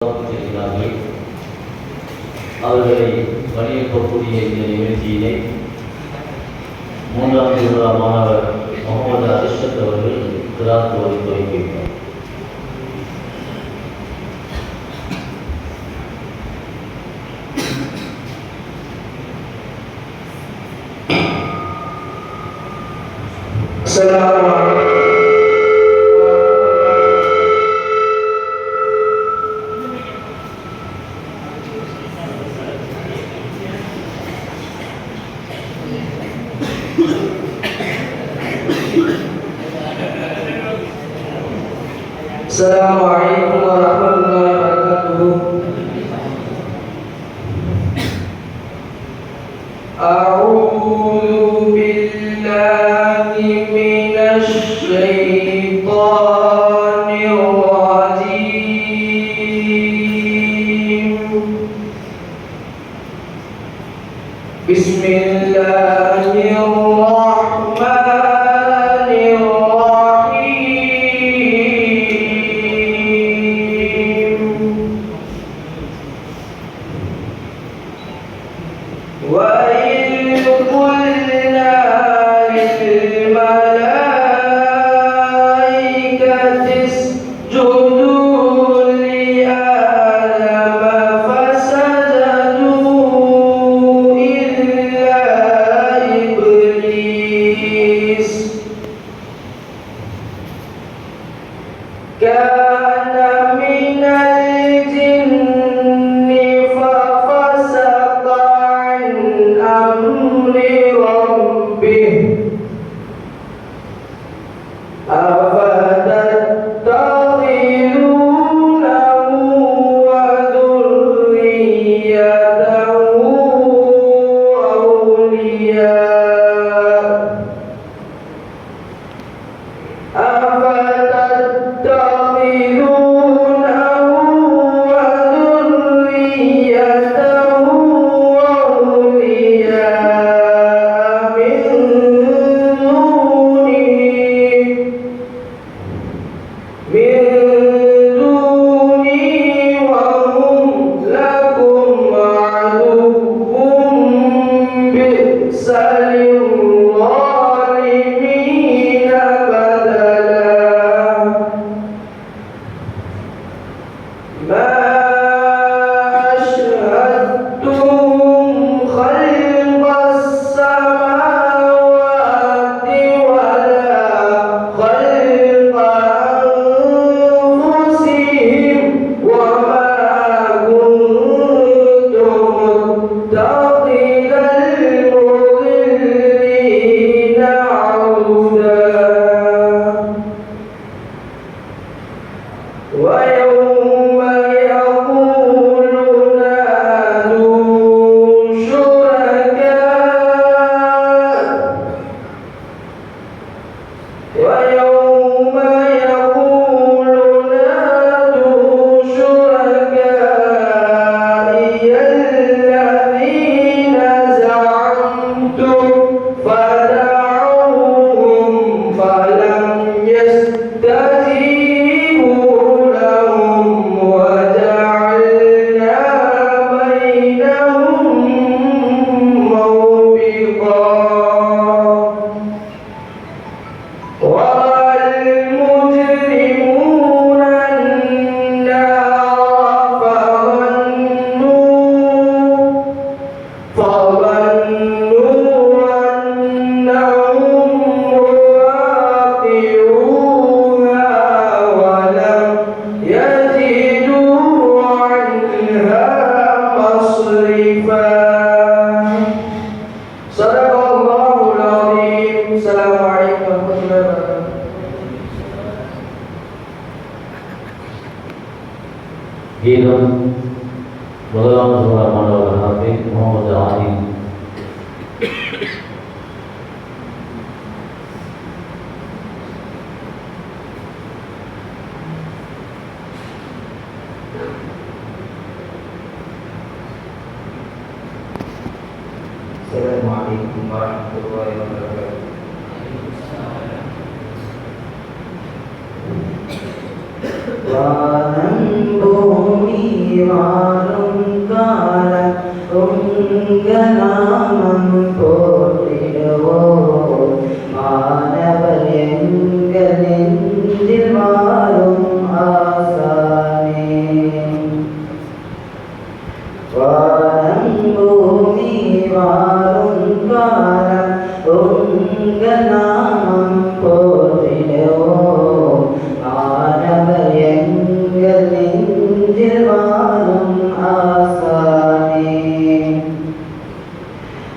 செய்கிறார்கள். அவர்களை வலியுறுத்தக்கூடிய இந்த நிகழ்ச்சியிலே 3ஆம் விழா மாணவர் முகமது அரிஷத் அவர்கள் கிராத் ஓதி துவக்கி வைத்தார். السلام عليكم ورحمة الله وبركاته. أعوذ بالله من الشيطان الرجيم. بسم الله الرحمن وإذ قلنا للملائكة اسجدوا لآدم فسجدوا إلا إبليس كان من الجن أمر ربه أفتتخذونه وذريته أولياء ويوم يقول نادوا شركاء ويوم يقول نادوا شركائي الذين زعمتم فدعوهم فلم يستجيبوا கீதம் முதலாம் சூறா மாணவர் ஹாஃபிஸ் முகமது ஆதி. Assalamualaikum warahmatullahi wabarakatuh. வானம் பூமி வாழும் ஆசானே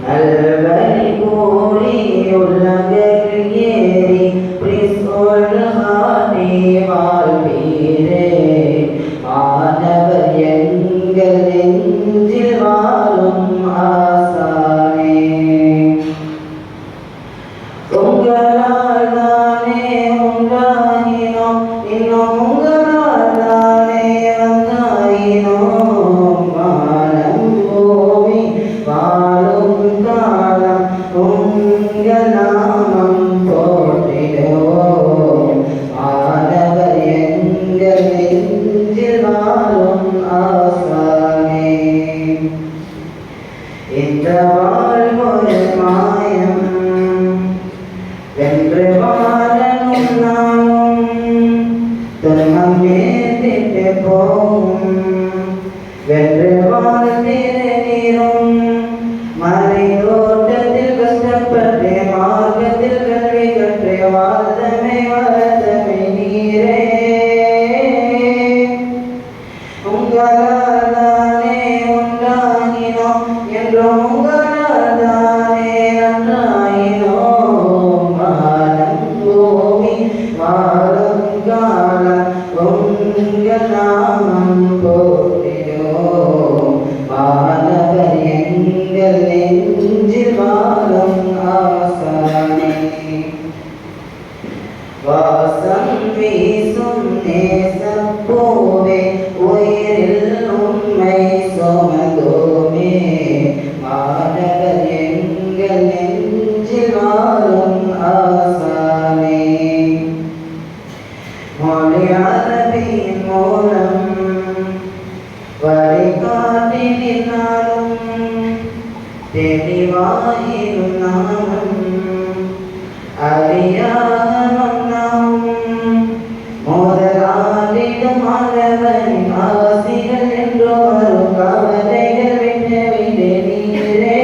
நல்வழி கூறி உலகில் ஏறி பிரிசொல்கானே வாழ்வீரே மாணவர் எங்கள் நெஞ்சில் வாழும் ஆசானே உங்களால் தானே உண்டாகினோம் இன்னும் உங்களால் தானே வந்தாயினோம் வானம் பூமி வாழும் காலம் உங்கள் நாமம் போற்றிடுவோம் மாணவர் எங்கள் நெஞ்சில் வாழும் ஆசானே இந்த வாழ்வொரு மாயம் வென்று வாழனும் நானும் துன்பம் நேர்ந்திட்டு போகும் வென்று வாழ்ந்திரும் மலை தோட்டத்தில் கஷ்டப்பட்டு மார்க்கத்தில் கல்வி கற்று வாழ்தமை வளர்த்தமை நீரே உங்களால் தானே உண்டாகினோம் என்றும் உங்களால் தானே நன்றாயினோம் வானம் பூமி வாழும் காலம் உங்கள் நாமம் போற்றிடுவோம் மாணவர் எங்கள் நெஞ்சில் வாழும் ஆசானே வாசம் வீசும் நேசப்பூவே உயிரில் உண்மை சுமந்தோமே மாணவர் எங்கள் நெஞ்சில் வாழும் ஆசானே மொழி அரபியின் மூலம் வழிகாட்டி நின்றாலும் தெளிவாயிரும் நாமம் அறியாதவன் நாம் முதலாளிடம் ஆண்டவனின் ஆசிகள் என்று வரும் கவலைகள் விட்டு நீரே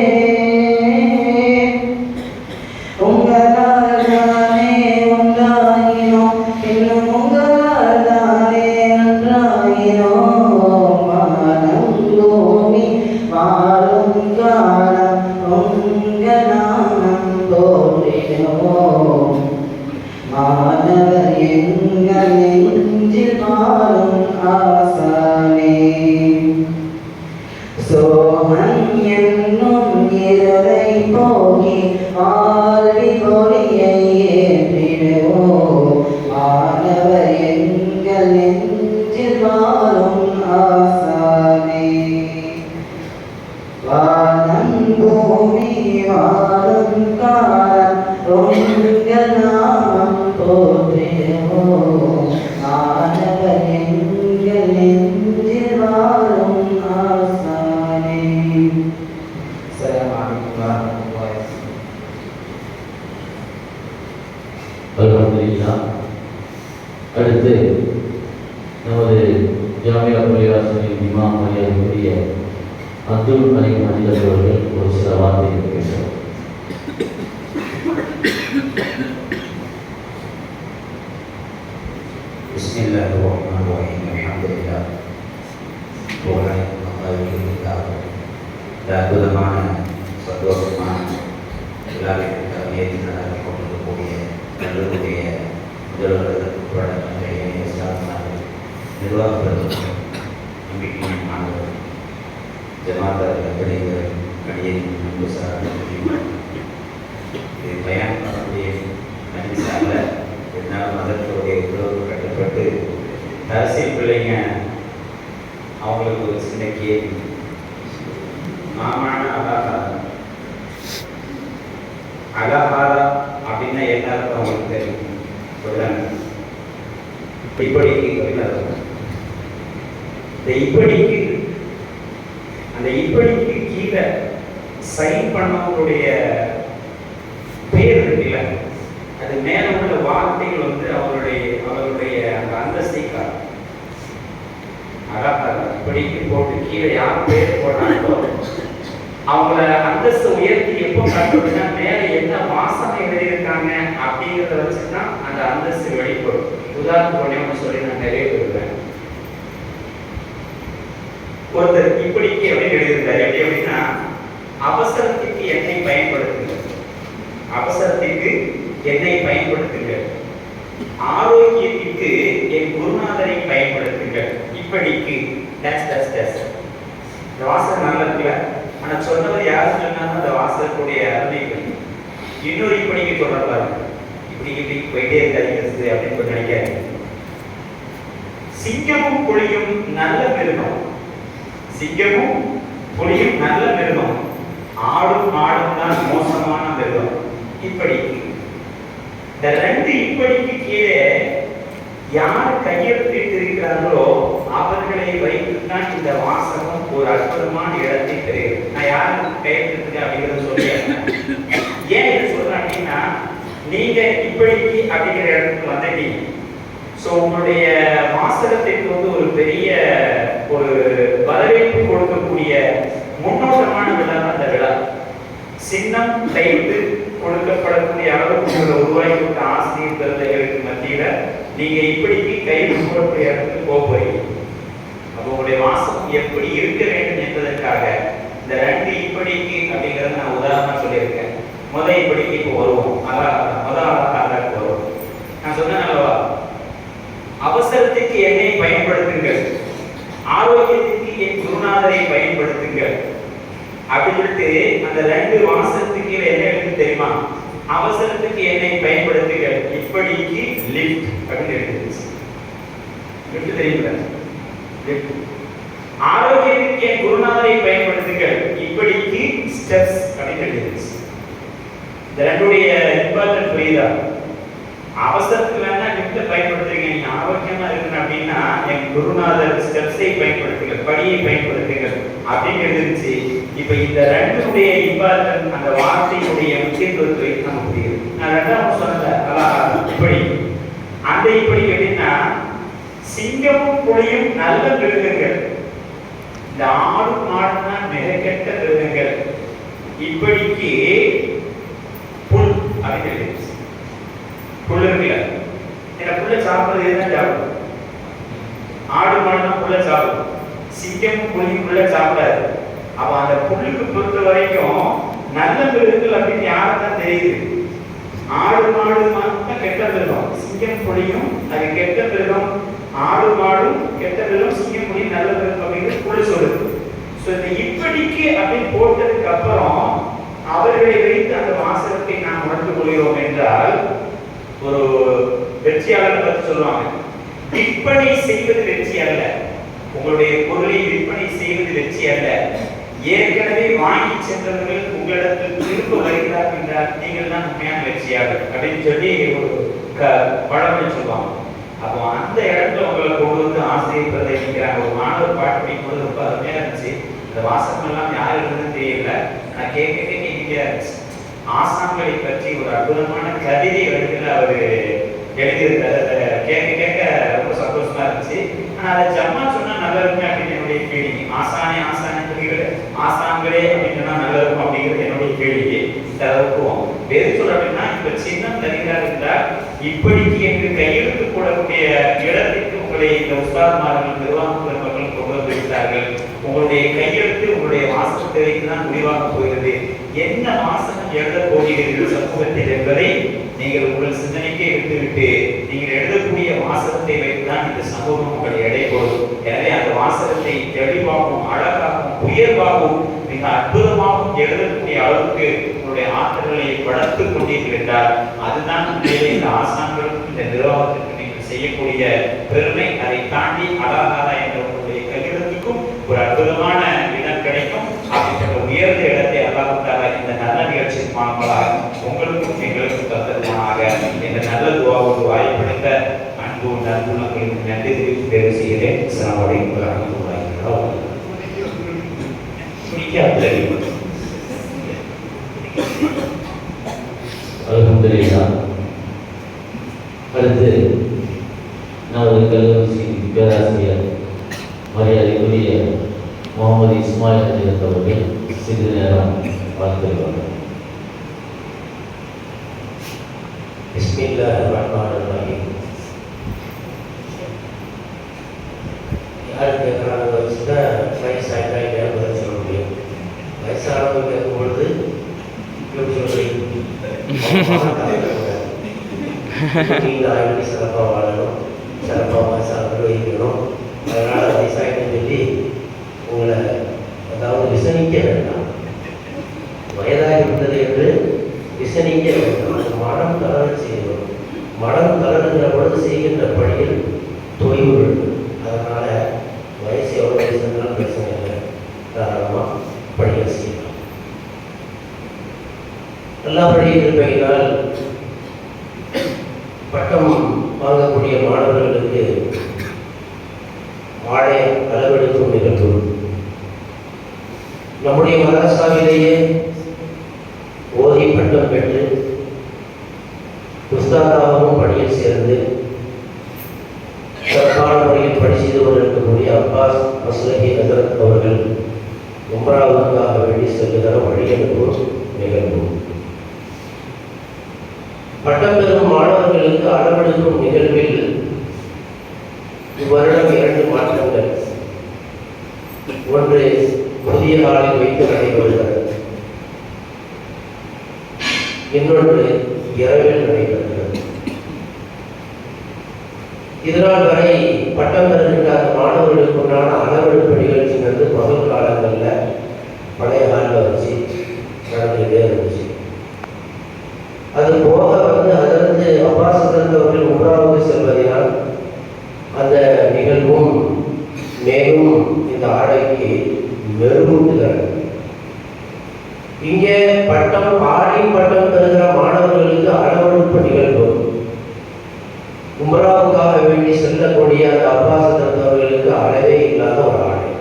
உங்களால் தானே உண்டாகினோம் இன்னும் உங்களால் தானே நன்றாகினோம் வானம் பூமி வாழும் காலம் உங்கள் நாமம் போற்றிடுவோம் மாணவர் எங்கள் நெஞ்சில் வாழும் ஆசானே சோமன் என்னும் இருளை போகி ஆழ்வி கொடியை ஏற்றிடுவோம் மாணவர் எங்கள் நெஞ்சில் வாழும் ஆசானே வானம் பூமி வாழும் காலம் உங்கள் நாமம் போற்றிடுவோம் மாணவர் எங்கள் நெஞ்சில் வாழும் ஆசானே. அஸ்ஸலாமு அலைக்கும் வரஹ்மத்துல்லாஹி அல்ஹம்துலில்லாஹ். அடுத்து நமது ஜாமியா பள்ளிவாசலின் இமாம் மரியாதைக்குரிய அப்துல் கரீம் ஹஜ்ரத் அவர்கள் ஒரு சில வார்த்தைகள் பேசுவார். Bismillahirrahmanirrahim. Alhamdulillah. Tuhan memberi kita dan bagaimana satu-satunya ilahi kita ini adalah kemudian dan kemudian adalah kepada kita yang sangat निर्वाह जमात பயன் பண்ணக்கூடிய மனுஷால என்னால் மதத்தோடைய உறவு கட்டப்பட்டு அரசியல் பிள்ளைங்க அவங்களுக்கு ஒரு சின்ன கேள்வி மாமான அகாஹாரா அப்படின்னா என்ன அர்த்தம் அவங்களுக்கு தெரியும் சொல்றாங்க. இப்படிக்கு இந்த இப்படிக்கு அந்த இப்படிக்கு கீழே சைன் பண்ணவங்களுடைய பேர் இருக்குல்ல, அது மேல உள்ள வார்த்தைகள் வந்து அவர்களுடைய அந்த அந்தஸ்தை காட்டும். அகாஹாரா இப்படிக்கு போட்டு கீழே யார் பேர் போட்டாங்களோ அவங்கள அந்தஸ்து உயர்த்தி எப்போ காட்டுறதுன்னா மேல என்ன வாசனை எழுதியிருக்காங்க அப்படிங்கிறத வச்சுதான் அந்த அந்தஸ்து வெளிப்படும். உதாரணத்துக்கு ஒண்ணே ஒன்று சொல்லி நான் நிறைய பெறுவேன். ஒருத்தர் இப்படிக்கு அப்படின்னு எழுதியிருந்தார். எப்படி அப்படின்னா, அவசரத்திற்கு என்னை பயன்படுத்துங்கள், அவசரத்திற்கு என்னை பயன்படுத்துங்கள், ஆரோக்கியத்திற்கு என் குருநாதரை பயன்படுத்துங்கள், இப்படிக்கு டேஸ் டேஸ் டேஸ். இந்த வாசகம் நல்லா இருக்குல்ல? ஆனா சொன்னவர் யாரும் சொன்னாலும் அந்த வாசகத்துடைய அருமைகள் இன்னொரு இப்படிக்கு சொல்றாரு. இப்படி இப்படி போயிட்டே இருக்காது அப்படின்னு நினைக்காது. சிங்கமும் புலியும் நல்ல மிருகம், சிங்கமும் புலியும் நல்ல மிருகம், ஆடும் மாடும் தான் மோசமான மிருகம், இப்படிக்கு. இந்த ரெண்டு இப்படிக்கு கீழே யார் கையெழுத்திட்டு இருக்கிறார்களோ அவர்களை வைத்துதான் இந்த வாசகம் ஒரு அற்புதமான இடத்தை பெறுகிறது. நான் யாரும் கையெழுத்து அப்படிங்கிறத சொல்லி ஏன் இது சொல்றேன் அப்படின்னா, நீங்க இப்படிக்கு அப்படிங்கிற இடத்துக்கு வந்துட்டீங்க. ஸோ உங்களுடைய வாசகத்திற்கு ஒரு பெரிய ஒரு வரவேற்பு கொடுக்கக்கூடிய முன்னோட்டமான விழா அந்த விழா. சின்னம் கைவிட்டு கொடுக்கப்படக்கூடிய அளவுக்கு உங்களை உருவாக்கி விட்ட ஆசிரியர் பெருந்தைகளுக்கு மத்தியில நீங்க இப்படிக்கு கைவிட்டு போடக்கூடிய இடத்துக்கு போக போறீங்க. அப்போ உங்களுடைய வாசகம் எப்படி இருக்க வேண்டும் என்பதற்காக இந்த ரெண்டு இப்படிக்கு அப்படிங்கறத நான் உதாரணமா சொல்லியிருக்கேன். முதல் இப்படிக்கு இப்போ வருவோம். முதல் வருவோம். நான் சொன்னேன் அல்லவா, அவசரத்திற்கு என்னை பயன்படுத்துங்கள், ஆரோக்கியத்திற்கு என் குருநாதரை பயன்படுத்துங்கள் அப்படின்னு சொல்லிட்டு அந்த ரெண்டு வாசகத்துக்கு என்ன எழுதி தெரியுமா? அவசரத்துக்கு என்னை பயன்படுத்துங்கள், இப்படிக்கு லிஃப்ட் அப்படின்னு எழுதிருச்சு. லிஃப்ட் தெரியுங்களா? லிஃப்ட். ஆரோக்கியத்திற்கு என் குருநாதரை பயன்படுத்துங்கள், இப்படிக்கு ஸ்டெப்ஸ் அப்படின்னு எழுதிருச்சு. இந்த ரெண்டுடைய இம்பார்ட்டன்ட் புரியுதா? அவசரத்துக்கு வேணா லிஃப்ட பயன்படுத்துறீங்க, நீங்க ஆரோக்கியமா இருக்கணும் அப்படின்னா என் குருநாதர் ஸ்டெப்ஸை பயன்படுத்துங்க, படியை பயன்படுத்துங்க அப்படின்னு எழுதிருச்சு. இப்ப இந்த ரெண்டுடைய இம்பார்ட்டன்ட் அந்த வார்த்தையுடைய முக்கியத்துவத்தை நமக்கு புரியுது. நான் ரெண்டாவது சொன்னேன் இப்படி, அந்த இப்படி எப்படின்னா, சிங்கமும் புலியும் நல்ல மிருகங்கள், இந்த ஆடும் மாடுனா மிக கெட்ட மிருகங்கள், இப்படிக்கு புல் அப்படின்னு எழுதிருச்சு. புல் இருக்குல்ல, ஏன்னா புல்லை சாப்பிடுறது எதுதான் சாப்பிடும்? ஆடு மாடுதான் புல்லை சாப்பிடும், சிங்கமும் புலியும் புல்லை சாப்பிடாது. அப்ப அந்த புல்லுக்கு பொறுத்த வரைக்கும் நல்ல மிருகங்கள் அப்படின்னு யாருதான் தெரியுது? ஆடு மாடு மட்டும் கெட்ட மிருகம், சிங்கம் புலியும் அது கெட்ட மிருகம், ஆடு மாடும் கெட்ட மிருகம், சிங்கம் புலியும் நல்ல மிருகம் அப்படின்னு புல் சொல்லுது. ஸோ இந்த இப்படிக்கு அப்படின்னு போட்டதுக்கு அப்புறம் அவர்களை வைத்து அந்த வாசகத்தை நாம் உணர்ந்து கொள்கிறோம் என்றால், ஒரு வெற்றியாளர் பற்றி சொல்லுவாங்க, விற்பனை செய்வது வெற்றி அல்ல, உங்களுடைய பொருளை விற்பனை செய்வது வெற்றி அல்ல, ஏற்கனவே வாங்கி சென்றவர்கள் உங்களிடத்தில் திரும்ப வருகிறார் என்றால் நீங்கள் தான் உண்மையான வெற்றியாளர் அப்படின்னு சொல்லி ஒரு பழமொழி சொல்லுவாங்க. அப்போ அந்த இடத்துல உங்களை கொண்டு வந்து ஆசிரியர் பிரதிக்கிறாங்க. ஒரு மாணவர் பாட்டு படிக்கும்போது ரொம்ப அருமையா இருந்துச்சு. இந்த வாசகம் எல்லாம் யார் இருந்ததுன்னு தெரியல, நான் கேட்க இருந்துச்சு. ஆசான்களை பற்றி ஒரு அற்புதமான கவிதை வடிவில் அவர் எழுதியிருக்காரு. கேட்க கேட்க ரொம்ப சந்தோஷமா இருந்துச்சு. ஆனா அதை ஜம்மா சொன்னா நல்லா இருக்கும் அப்படின்னு என்னுடைய கேள்வி. ஆசானே ஆசானே ஆசான்களே அப்படின்னு சொன்னா நல்லா இருக்கும் அப்படிங்கிறது என்னுடைய கேள்விக்கு தவிர்க்குவோம். வேறு சொல்ல அப்படின்னா, இப்ப சின்னம் தருகிறார் என்றால் இப்படிக்கு என்று கையெழுத்து போடக்கூடிய இடத்திற்கு உங்களை இந்த உஸ்தாத்மார்கள் நிர்வாகத்துறை மக்கள் கொண்டு வந்திருக்கிறார்கள். உங்களுடைய கையெழுத்து உங்களுடைய வாசகத்தை வைத்துதான் முடிவாக போகிறது. என்ன வாசகம் எழுத போகிறீர்கள் சமூகத்தில் என்பதை நீங்கள் உங்கள் சிந்தனைக்கே விட்டுவிட்டு நீங்கள் எழுதக்கூடிய வாசகத்தை வைத்துதான் இந்த சமூகம் உங்களை எடை போடும். எனவே அந்த வாசகத்தை தெளிவாகவும் அழகாகவும் உயர்வாகவும் மிக அற்புதமாகவும் எழுதக்கூடிய அளவுக்கு உங்களுடைய ஆற்றல்களை வளர்த்துக் கொண்டீர்கள் என்றால் அதுதான் இந்த ஆசான்களுக்கும் இந்த நிர்வாகத்திற்கு நீங்கள் செய்யக்கூடிய பெருமை. அதை தாண்டி அழகாக என்ற உங்களுடைய கையெழுத்துக்கும் ஒரு அற்புதமான இடம் கிடைக்கும். அப்படிப்பட்ட உயர்ந்த இடத்தை அல்லாஹ்வுத்தாலா இந்த நல்ல நிகழ்ச்சியின் மூலமாக உங்களுக்கும் எங்களுக்கும் தந்ததுமாக இந்த நல்ல துஆவுக்கு வாய்ப்பளித்த அன்பு நல்குணங்களுக்கு நன்றி தெரிவித்து தேர்வு செய்கிறேன். அஸ்ஸலாமு அலைக்கும் வரஹ்மத்துல்லாஹி வபரகாத்துஹு. அல்ஹம்துலில்லாஹ். அடுத்து நமது கல்லூரி பேராசிரியர் மரியாதைக்குரிய முகமது இஸ்மாயில் அஜித் அவர்கள் சிறிது நேரம் வாழ்த்துகிறார்கள். பிஸ்மில்லாஹிர் ரஹ்மானிர் ரஹீம். யார் கேட்குறாங்க வச்சுன்னா நீங்கள் ஆகி சிறப்பாக வாழணும், சிறப்பாக நிர்வகிக்கணும். அதனால் வயசாகிட்டு சொல்லி உங்களை அதாவது விசனிக்க வேண்டாம். வயதாகி விட்டது என்று விசனிக்க வேண்டாம். அது மனம் தளர செய்யணும். மனம் தளருகிற பொழுது செய்கின்ற பணியில் தொய்வு வேண்டும். அதனால் வயசு எவ்வளோ வயசு இருந்தாலும் பிரச்சனை இல்லை, தாராளமாக பணிகள் செய்யலாம். நல்லா படித்திருப்பீர்கள். பட்டம் வாங்கக்கூடிய மாணவர்களுக்கு ஆடை அளவெடுக்கும் நிகழ்வு நம்முடைய மதரசாவிலேயே ஓதி பட்டம் பெற்று உஸ்தாதாகவும் பணியில் சேர்ந்து சிறப்பான முறையில் பணி செய்து கொண்டிருக்கக்கூடிய அப்பாஸ் மஸ்லஹி ஹசரத் அவர்கள் உம்ராவுக்காக வேண்டி செல்லுகிற வழியனுக்கும் நிகழ்வு. பட்டம் பெறும் மாணவர்களுக்கு அளவெடுக்கும் நிகழ்வில் இவ்வருடம் 2 மாற்றங்கள். ஒன்று புதிய நாளில் வைத்து நடைபெறுகிறது, இன்னொன்று இரவில் நடைபெறுகிறது. இதனால் வரை பட்டம் பெறுகின்ற மாணவர்களுக்கு உண்டான அளவெடுப்பு நிகழ்ச்சிங்கிறது பகல் காலங்களில் பழைய காலில் வச்சு நடந்துகிட்டே இருந்துச்சு. அது போக அதற்கு அப்பாஸ் அவர்கள் உம்ராவுக்கு செல்வதனால் அந்த நிகழ்வும் மேலும் இந்த ஆடைக்கு மெருகூட்டுகிறது. இங்கே பட்டம் பட்டம் பெறுகிற மாணவர்களுக்கு அளவெடுப்பு நிகழ்வு, உம்ராவுக்காக வேண்டி செல்லக்கூடிய அந்த அப்பாஸ் அவர்களுக்கு அளவே இல்லாத ஒரு ஆடை.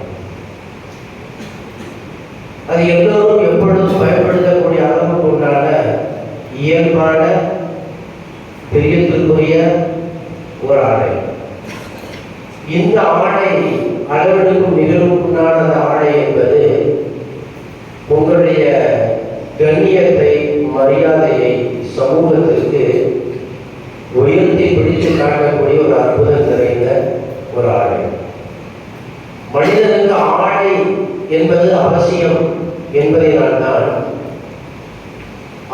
அது எல்லோரும் எப்பொழுதும் பயன்படுத்தக்கூடிய அளவுக்கு உண்டான இயல்பான பிரியத்திற்குரிய ஒரு ஆடை. இந்த ஆடை அளவெடுக்கும் நிகழ்வுக்குண்டான அந்த ஆடை என்பது உங்களுடைய கண்ணியத்தை, மரியாதையை சமூகத்திற்கு உயர்த்தி பிடித்து காட்டக்கூடிய ஒரு அற்புதம் நிறைந்த ஒரு ஆடை. மனிதனுக்கு ஆடை என்பது அவசியம் என்பதனால்தான்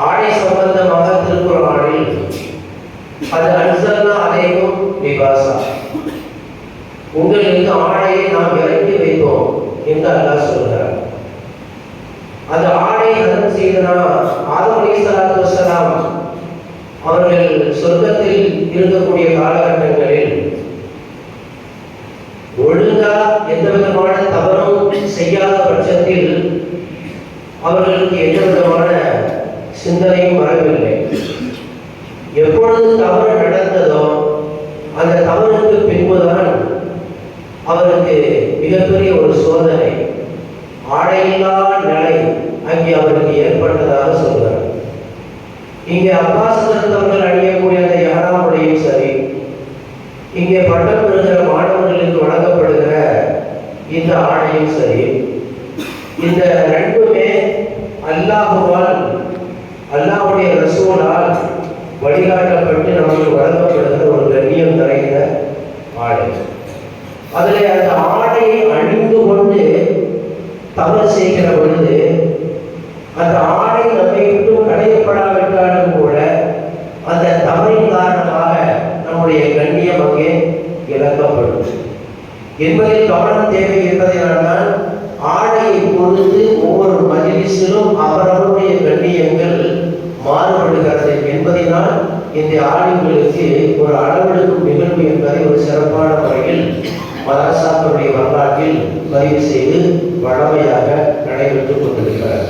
ஆடை சம்பந்தமாக திருக்குர்ஆனில் அது அன்சல்னா அலைக்கும் லிபாஸா, உங்களுக்கு ஆடையை நாம் இறக்கி வைத்தோம் என்று அல்லாஹ் சொல்கிறார். அந்த ஆடை அதன் செய்தனா ஆதம் அலைஹிஸ்ஸலாத்து வஸ்ஸலாம் அவர்கள் சொர்க்கத்தில் இருக்கக்கூடிய காலகட்டங்களில் ஒழுங்கா எந்த விதமான தவறும் செய்யாத பட்சத்தில் அவர்களுக்கு எந்த விதமான சிந்தனையும் வரவில்லை. எப்பொழுது தவறு நடந்ததோ அந்த தவறுக்கு பின்புதான் அவருக்கு மிகப்பெரிய ஒரு சோதனை, ஆடையில்லா நிலை அங்கே அவருக்கு ஏற்பட்டதாக சொல்கிறார். இங்கே அப்பாஸ் அவர்கள் அணியக்கூடிய அந்த யாராமுடையும் சரி, இங்கே பட்டம் பெறுகிற மாணவர்களுக்கு வழங்கப்படுகிற இந்த ஆடையும் சரி, இந்த ரெண்டுமே அல்லாஹுவால், அல்லாஹ்வுடைய ரசூலால் வழிகாட்டப்பட்டு நமக்கு வழங்கப்படுகிற ஒரு கண்ணியம் நிறைந்த ஆடை. அதில் அந்த ஆடையை அணிந்து கொண்டு தவறு செய்கிற பொழுது அந்த ஆடை நம்மை விட்டும் களையப்படாவிட்டாலும் கூட அந்த தவறின் காரணமாக நம்முடைய கண்ணியம் அங்கே இழக்கப்படும் என்பதில் கவனம் தேவை என்பதனால்தான் ஆடையை பொறுத்து ஒவ்வொரு மஜ்லிஸிலும் அவரவருடைய கண்ணியங்கள் மாறுபடுகிறது என்பதனால் இந்த ஆளுங்களுக்கு ஒரு அளவெடுக்கும் நிகழ்வு என்பதை ஒரு சிறப்பான முறையில் மதரசாக்களுடைய வரலாற்றில் பதிவு செய்து வழமையாக நடைபெற்றுக் கொண்டிருக்கிறார்.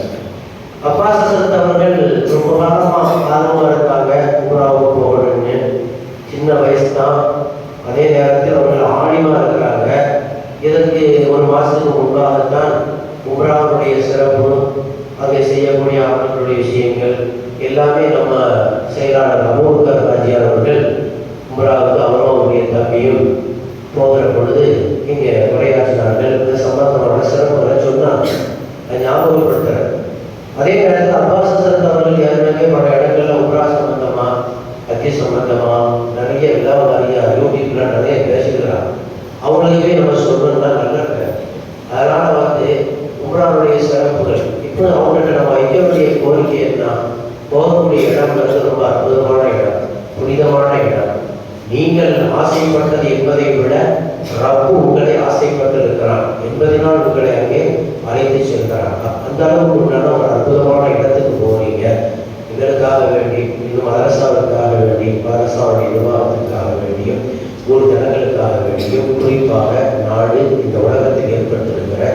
அப்பாஸ் அவர்கள் ரொம்ப காலமாக ஆர்வமாக இருக்காங்க, உம்ராவுக்கு போகணும்னு. சின்ன வயசு தான், அதே நேரத்தில் அவர்கள் ஆணிமாக இருக்கிறாங்க. இதற்கு ஒரு மாதத்துக்கு முன்பாகத்தான் உம்ராவுடைய சிறப்பு, அங்கே செய்யக்கூடிய அவர்களுடைய விஷயங்கள் எல்லாமே நம்ம செயலாளர் அபூபக்கர் ராஜியார் அவர்கள் உம்ராவுக்கு அவரும் அவருடைய தம்பியும் போகிற பொழுது இங்கே உரையாற்றினார்கள். இந்த சம்பந்தமான சிறப்புகளை சொன்னாங்க, அதை ஞாபகப்படுத்துகிறார். அதே நேரத்தில் அப்பாஸ் அவர்கள் ஏற்கனவே பல இடங்கள்ல உம்ரா சம்பந்தமா, ஹஜ் சம்பந்தமா நிறைய விழாவாரிய யூடியூப்ல நிறைய பேசுகிறாங்க. அவங்களுக்குமே நம்ம சொல்லணும்னா நல்லா இருக்கு. அதனால உம்ராவுடைய சிறப்புகள் இப்போ அவங்கள்ட்ட நம்ம வைக்க வேண்டிய கோரிக்கை என்ன, போகக்கூடிய இடம் வந்து ஆசைப்பட்டது என்பதை விட ரப்பு உங்களை ஆசைப்பட்டிருக்கிறான் என்பதனால் உங்களை அங்கே அழைத்து செல்கிறான். அந்த அளவுக்கு உண்டான ஒரு அற்புதமான இடத்துக்கு போறீங்க. இதற்காக வேண்டி, இன்னும் மதரசாவுக்காக வேண்டி, மதரசாவுடைய நிர்வாகத்திற்காக வேண்டியும், ஊர் ஜனங்களுக்காக வேண்டியும், குறிப்பாக நாடு இந்த உலகத்தில் ஏற்பட்டிருக்கிற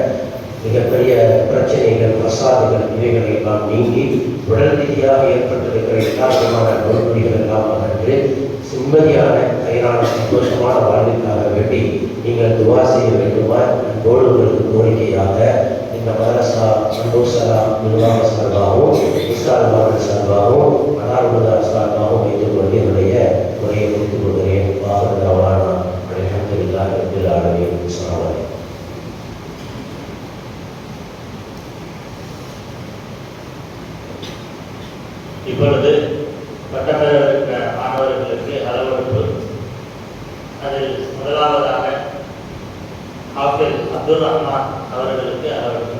மிகப்பெரிய பிரச்சனைகள், பிரசாதுகள் இவைகளை எல்லாம் நீங்கி உடல் ரீதியாக ஏற்பட்டிருக்கிற எல்லா விதமான நோய்கள் எல்லாம் அகன்று நிம்மதியான கைரான சந்தோஷமான வாழ்வுக்காக வேண்டி நீங்கள் துவா செய்ய வேண்டுமா அன்போடு உங்களுக்கு கோரிக்கையாக இந்த மதரசா சந்தோஷலா நிர்வாக சார்பாகவும், இஸ்லாமார்கள் சார்பாகவும், அனாருதார் சார்பாகவும் வைத்துக் கொண்டு என்னுடைய உரையை முடித்துக் கொள்கிறேன். வாகனவானா அல்ஹம்துலில்லாஹி ரப்பில் ஆலமீன். அஸ்ஸலாமு அலைக்கும். இப்பொழுது பட்டப்பெற மாணவர்களுக்கு அளவெடுப்பு. அதில் முதலாவதாக ஹாஃபிஸ் அப்துல் ரஹ்மான் அவர்களுக்கு அளவெடுப்பு.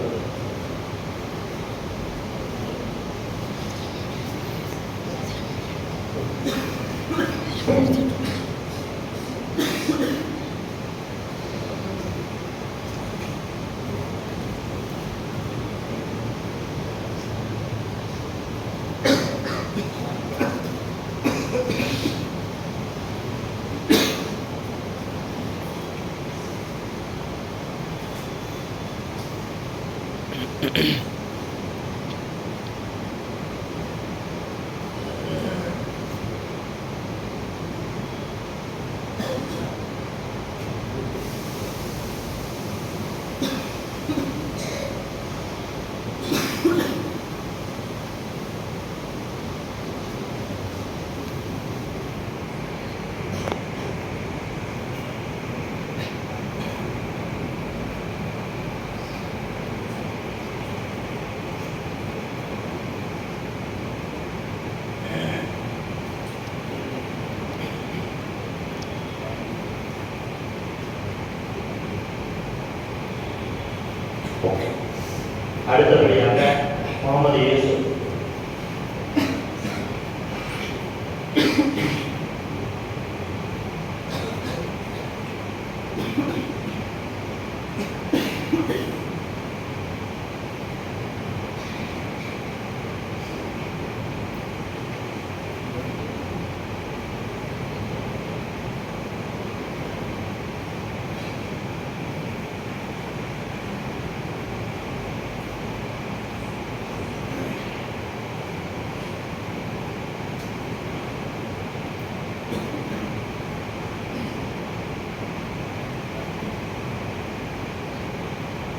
அடுத்தபடியாக முகமது யூசுப்.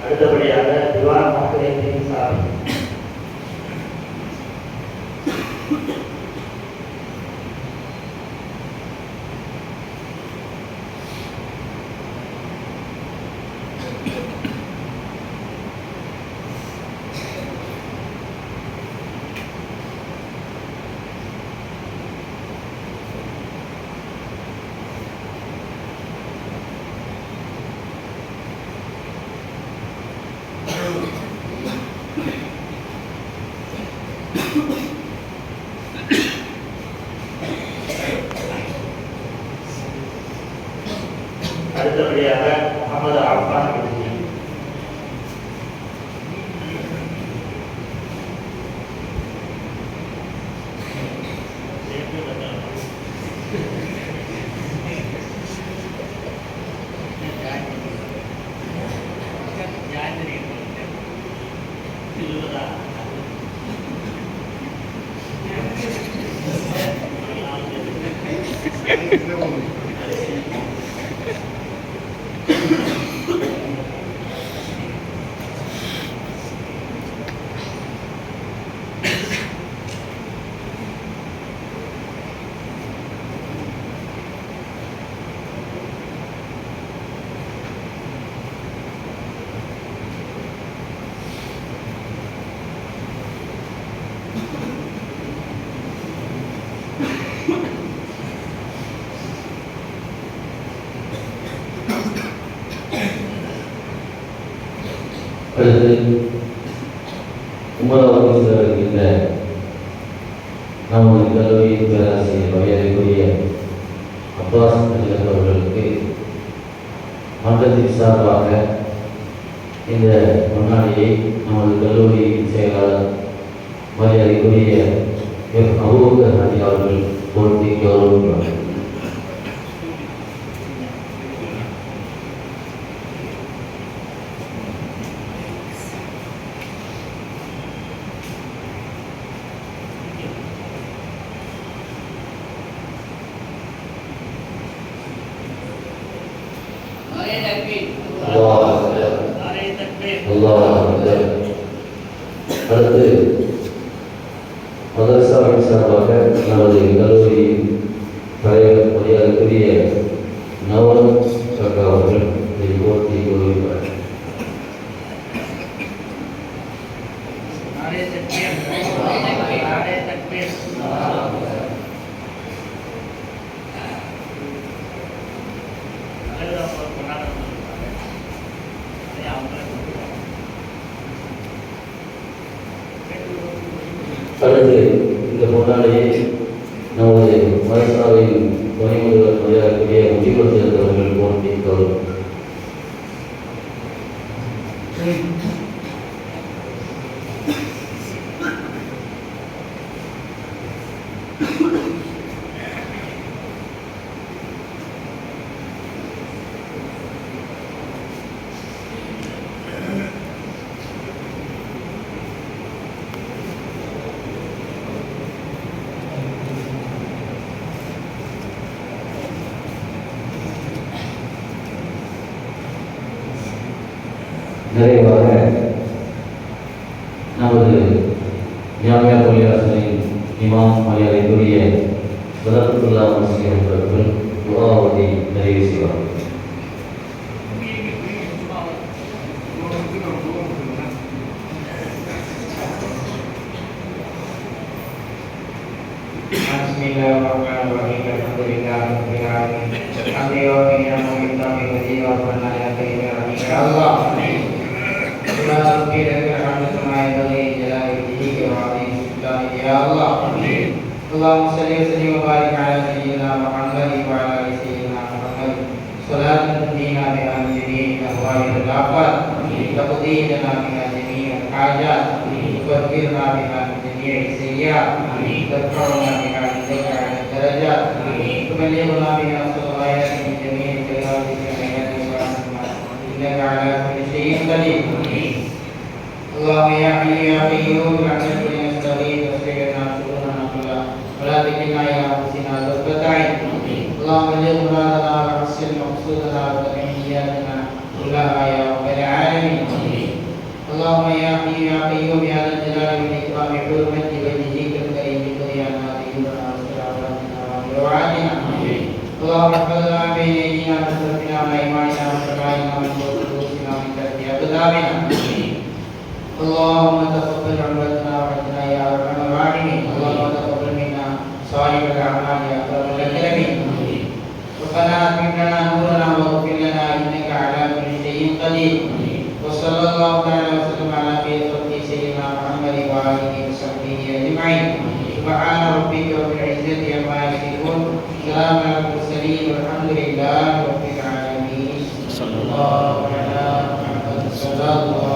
அடுத்தபடியாக திவான் மக்களின் சாமி. அடுத்தபடியாக முகமது அப்பான். அடுத்து உமராவதியில் இருக்கின்ற நமது கல்லூரியின் பேராசிரியர் மரியாதைக்குரிய அப்பாஸ் அஜிலக் அவர்களுக்கு மன்றத்தின் சார்பாக இந்த முன்னாடியை நமது கல்லூரி செயலாளர் மரியாதைக்குரிய அபூபக்கர் ஹாஜி அவர்கள் போட்டி கௌரவிப்பார்கள். அடுத்து மதரசாவின் சார்பாக நமது கல்லூரியின் தலைவர் மரியாதைக்குரிய நவரம் சக்கா அவர்கள் இதை போட்டி கௌரவிப்பார். அடுத்து இந்த முன்னாடியே நமது மதரசாவின் துணை முதல்வர் மரியாதைக்குரிய முஜிபுர் அவர்கள் போட்டி கௌரவம். நிறைவாக நமது ஜாமியா பள்ளிவாசலின் இமாம் மரியாதைக்குரிய பதத்துல்லா முஸ்லிம் அவர்கள் துஆவை நிறைவு செய்வார். Bismillahirrahmanirrahim. Alhamdulillahirabbil alamin. Alhamdulillah ya Allah. Ya Rabbi lakal hamdu kama yanbaghi li jalali wajhika wa 'azimi sultanika ya Allah. Allahumma salli wa sallim wa barik ala sayyidina Muhammad wa ala ali sayyidina Muhammad. Salatan tunjina biha min jami'il ahwali wal afat. Taqdi lana biha jami'al hajat. Tughfirna biha min jami'is sayyi'at. Tarfa'una biha indaka 'ala darajat. Tuballighuna biha salawat min jami'il khairat wa innaka 'ala kulli shay'in qadir. اللهم يا حي يا قيوم برحمتك نستغيث واصلح لنا شرورنا كلها ولا تكلنا الى انفسنا طرفة عين. اللهم بلغ مرادنا وحسن مقصودنا وتقي نياتنا كلها يا رب العالمين. اللهم يا حي يا قيوم يا ذا الجلال والاكرام بحرمة وجهك الكريم خذ عنا ذنوبنا واستر عوراتنا وعوراتنا. اللهم احفظنا بين ايدينا وخلفنا وايماننا وشمائلنا ومن فوق رؤوسنا ومن تحت اقدامنا. اللهم تقبل عمرتنا وحجنا يا ارحم الراحمين. اللهم تقبل منا صالح الاعمال يا اكرم الاكرمين. ربنا اتمم لنا نورنا واغفر لنا انك على كل شيء قدير. وصلى الله تعالى وسلم على خير خلقه سيدنا محمد واله وصحبه اجمعين. سبحان ربك رب العزه عما يصفون سلام على المرسلين والحمد لله رب العالمين. صلى الله على محمد صلى الله